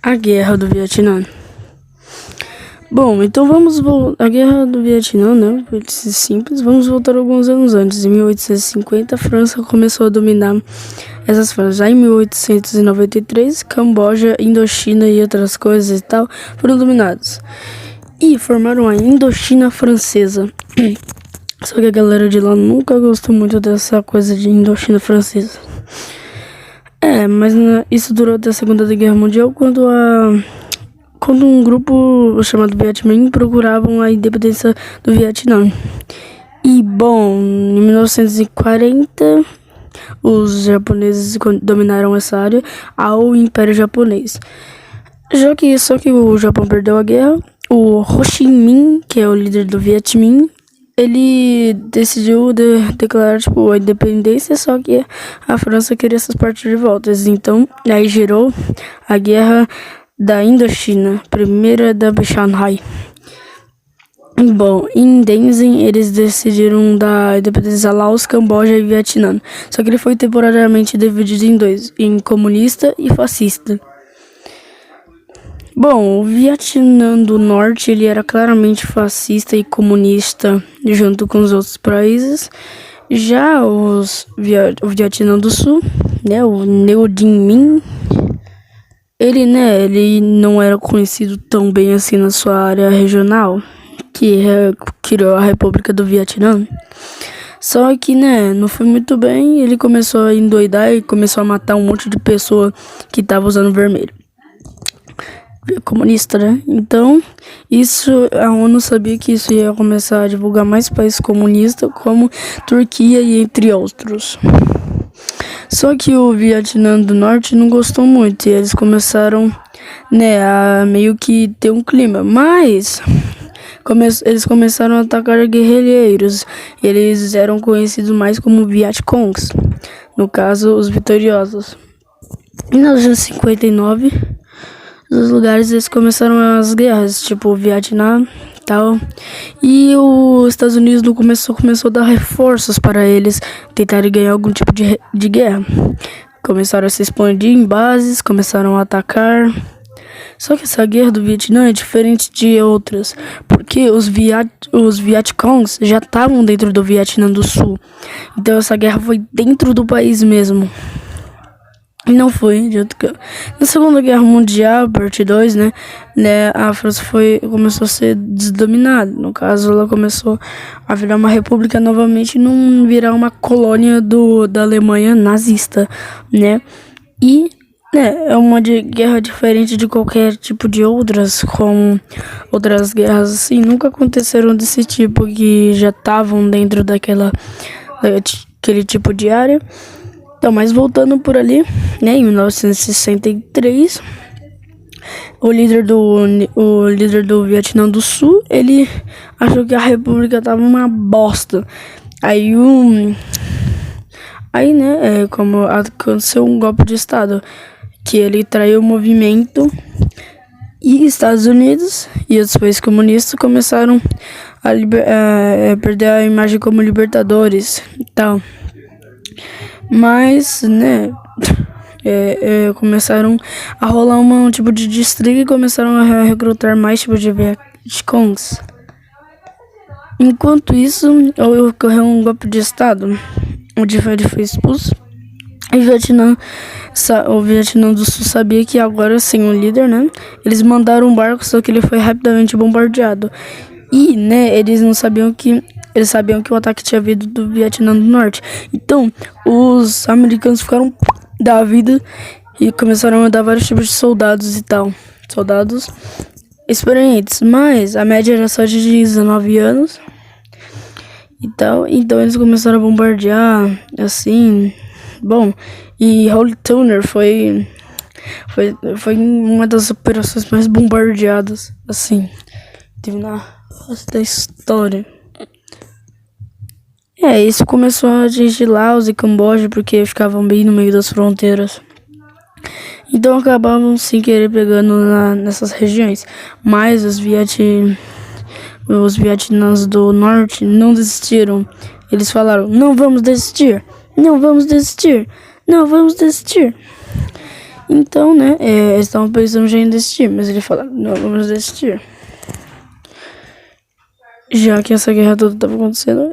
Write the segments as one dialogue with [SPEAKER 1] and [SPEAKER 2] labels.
[SPEAKER 1] A Guerra do Vietnã. Bom, então vamos voltar. A Guerra do Vietnã, né? Por ser simples, vamos voltar alguns anos antes. Em 1850, a França começou a dominar essas franjas. Já em 1893, Camboja, Indochina e outras coisas e tal foram dominados. E formaram a Indochina Francesa. Só que a galera de lá nunca gostou muito dessa coisa de Indochina Francesa. Mas isso durou até a Segunda Guerra Mundial, quando um grupo chamado Vietminh procuravam a independência do Vietnã. E, bom, em 1940, os japoneses dominaram essa área ao Império Japonês. Só que o Japão perdeu a guerra, o Ho Chi Minh, que é o líder do Vietminh, ele decidiu declarar a independência, só que a França queria essas partes de volta. Então, aí gerou a Guerra da Indochina, primeira da Shanghai. Bom, em Denzin eles decidiram dar independência a Laos, Camboja e Vietnã. Só que ele foi temporariamente dividido em dois, em comunista e fascista. Bom, o Vietnã do Norte ele era claramente fascista e comunista junto com os outros países. Já o Vietnã do Sul, né, o Ngo Dinh Minh, ele não era conhecido tão bem assim na sua área regional, que criou a República do Vietnã. Só que, não foi muito bem, ele começou a endoidar e começou a matar um monte de pessoa que estava usando vermelho. Comunista, né? Então, a ONU sabia que isso ia começar a divulgar mais países comunistas, como Turquia e entre outros. Só que o Vietnã do Norte não gostou muito e eles começaram, a meio que ter um clima. Mas eles começaram a atacar guerrilheiros. Eles eram conhecidos mais como Vietcongs, no caso, os vitoriosos. Em 1959, nos lugares eles começaram as guerras, tipo o Vietnã e tal. E os Estados Unidos no começo começou a dar reforços para eles tentarem ganhar algum tipo de guerra. Começaram a se expandir em bases, começaram a atacar. Só que essa guerra do Vietnã é diferente de outras, porque os Vietcongs já estavam dentro do Vietnã do Sul. Então essa guerra foi dentro do país mesmo. Não foi, na Segunda Guerra Mundial, parte 2, a França começou a ser desdominada. No caso, ela começou a virar uma república novamente, não virar uma colônia da Alemanha nazista, E, é uma guerra diferente de qualquer tipo de outras, com outras guerras assim, nunca aconteceram desse tipo, que já estavam dentro daquele tipo de área. Então, mas voltando por ali, em 1963, o líder do Vietnã do Sul, ele achou que a república tava uma bosta. Como aconteceu um golpe de estado, que ele traiu o movimento, e Estados Unidos e outros países comunistas começaram a perder a imagem como libertadores e tal. Mas, começaram a rolar um tipo de distrito e começaram a recrutar mais tipos de Vietcongs. Enquanto isso, ocorreu um golpe de estado, onde ele foi expulso. O Vietnã do Sul sabia que agora, sem o líder, eles mandaram um barco, só que ele foi rapidamente bombardeado. E, eles não sabiam que... Eles sabiam que o ataque tinha vindo do Vietnã do Norte. Então, os americanos ficaram da vida e começaram a mandar vários tipos de soldados e tal. Soldados experientes. Mas a média era só de 19 anos e tal. Então, eles começaram a bombardear, assim. Bom, e Holy Tuner foi uma das operações mais bombardeadas, assim, teve na face da história. Isso começou a atingir Laos e Camboja, porque ficavam bem no meio das fronteiras. Então acabavam sem querer pegando nessas regiões. Mas os Vietnãs do Norte não desistiram. Eles falaram, não vamos desistir, não vamos desistir, não vamos desistir. Então, né, eles estavam pensando já em desistir, mas ele falou, não vamos desistir. Já que essa guerra toda estava acontecendo,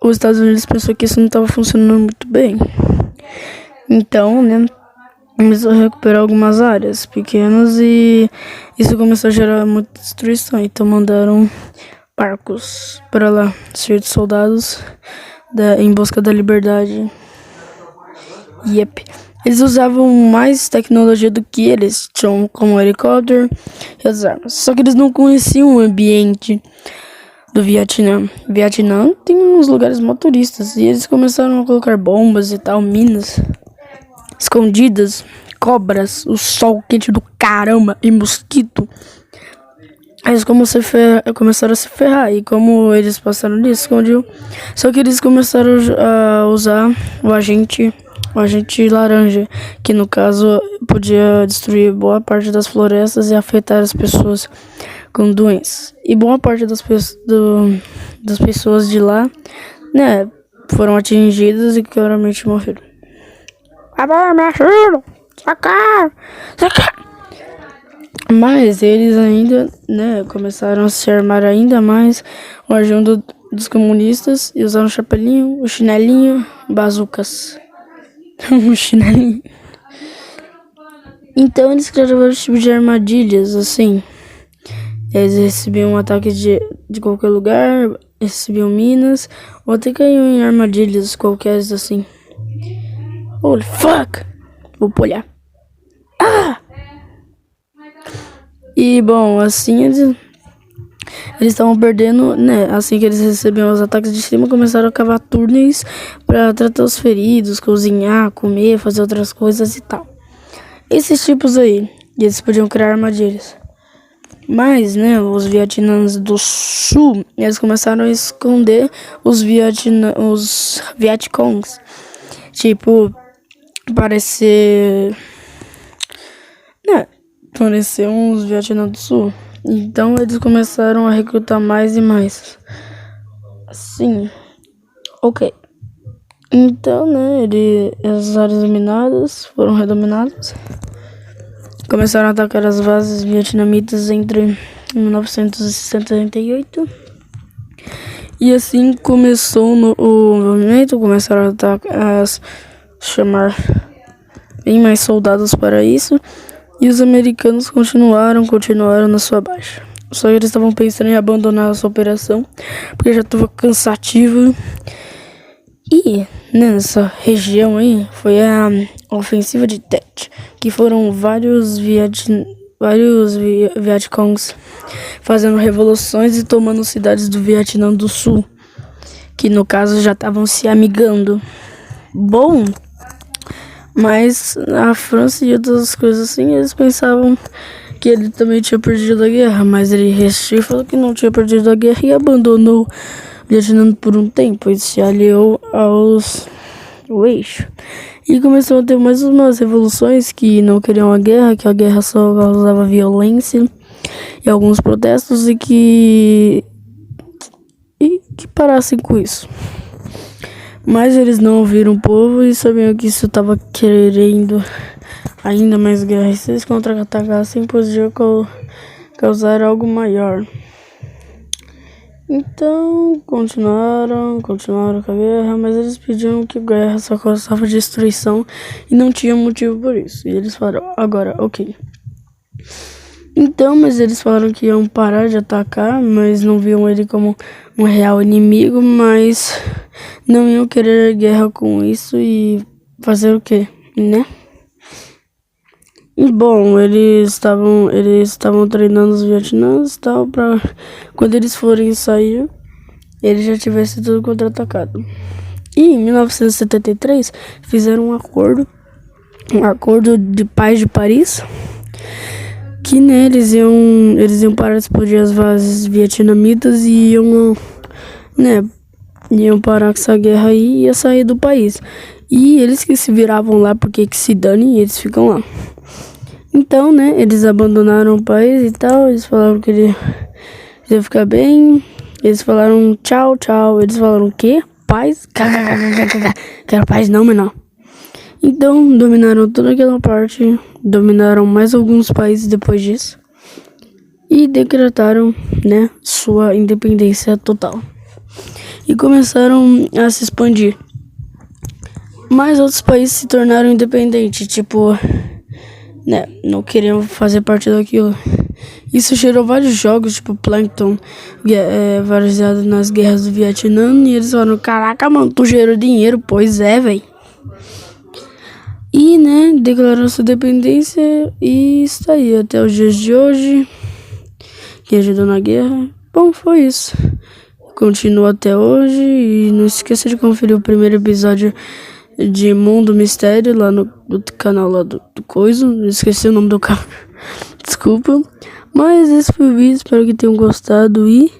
[SPEAKER 1] os Estados Unidos pensou que isso não estava funcionando muito bem. Então, né, começou a recuperar algumas áreas pequenas e isso começou a gerar muita destruição. Então mandaram barcos para lá, cheios de soldados em busca da liberdade. Yep. Eles usavam mais tecnologia do que eles tinham, como helicóptero e as armas. Só que eles não conheciam o ambiente do Vietnã. Vietnã tem uns lugares mó turistas e eles começaram a colocar bombas e tal, minas escondidas, cobras, o sol quente do caramba e mosquito. Aí eles começaram a se ferrar e como eles passaram disso, escondiam. Só que eles começaram a usar o agente laranja, que no caso podia destruir boa parte das florestas e afetar as pessoas com doenças. E boa parte das pessoas de lá, né, foram atingidas e claramente morreram. Me ajuda! Sacar! Mas eles ainda, né, começaram a se armar ainda mais com a ajuda dos comunistas e usaram o chapelinho, o chinelinho, bazucas. O chinelinho. Então eles criaram vários tipos de armadilhas, assim. Eles recebiam um ataque de qualquer lugar, recebiam minas, ou até caíam em armadilhas qualquer, assim. Holy fuck! Vou polhar. E bom, assim eles estavam perdendo, né? Assim que eles recebiam os ataques de cima, começaram a cavar túneis pra tratar os feridos, cozinhar, comer, fazer outras coisas e tal. Esses tipos aí, e eles podiam criar armadilhas. Mas, né, os vietnãs do sul, eles começaram a esconder os Vietcongs. Tipo, parecer uns Vietnã do Sul. Então eles começaram a recrutar mais e mais. Sim. Ok. Então, né, as áreas dominadas foram redominadas. Começaram a atacar as bases vietnamitas entre 1968. E assim começou o movimento. Começaram a chamar bem mais soldados para isso. E os americanos continuaram na sua baixa. Só que eles estavam pensando em abandonar essa operação, porque já estava cansativo. E nessa região aí foi a ofensiva de Tet, que foram vários Vietcongs fazendo revoluções e tomando cidades do Vietnã do Sul, que no caso já estavam se amigando. Bom, mas a França e outras coisas assim, eles pensavam que ele também tinha perdido a guerra, mas ele resistiu e falou que não tinha perdido a guerra e abandonou o Vietnã por um tempo e se aliou ao eixo. E começou a ter mais umas revoluções que não queriam a guerra, que a guerra só causava violência e alguns protestos e que parassem com isso. Mas eles não ouviram o povo e sabiam que isso estava querendo ainda mais guerra. E se eles contra-atacassem, podiam causar algo maior. Então, continuaram com a guerra, mas eles pediam que a guerra só causava destruição e não tinha motivo por isso. E eles falaram, agora, ok. Então, mas eles falaram que iam parar de atacar, mas não viam ele como um real inimigo, mas não iam querer guerra com isso e fazer o quê, né? E bom, eles estavam treinando os vietnãs e tal, pra quando eles forem sair, eles já tivessem tudo contra-atacado. E em 1973, fizeram um acordo de paz de Paris, que né, eles iam parar de explodir as bases vietnamitas e iam parar com essa guerra aí e ia sair do país. E eles que se viravam lá porque que se dane, e eles ficam lá. Então, né, eles abandonaram o país e tal, eles falaram que ele ia ficar bem, eles falaram tchau, tchau, eles falaram o quê? Paz? Quero paz não, menor. Então, dominaram toda aquela parte, dominaram mais alguns países depois disso e decretaram, né, sua independência total. E começaram a se expandir. Mais outros países se tornaram independentes, tipo, né, não queriam fazer parte daquilo. Isso gerou vários jogos, tipo Plankton, baseado nas guerras do Vietnã, e eles falaram, caraca, mano, tu gerou dinheiro, pois é, véi. E, né, declarou sua independência e está aí até os dias de hoje. Quem ajudou na guerra? Bom, foi isso. Continua até hoje e não esqueça de conferir o primeiro episódio de Mundo Mistério lá no canal lá do Coiso. Esqueci o nome do canal. Desculpa. Mas esse foi o vídeo, espero que tenham gostado e...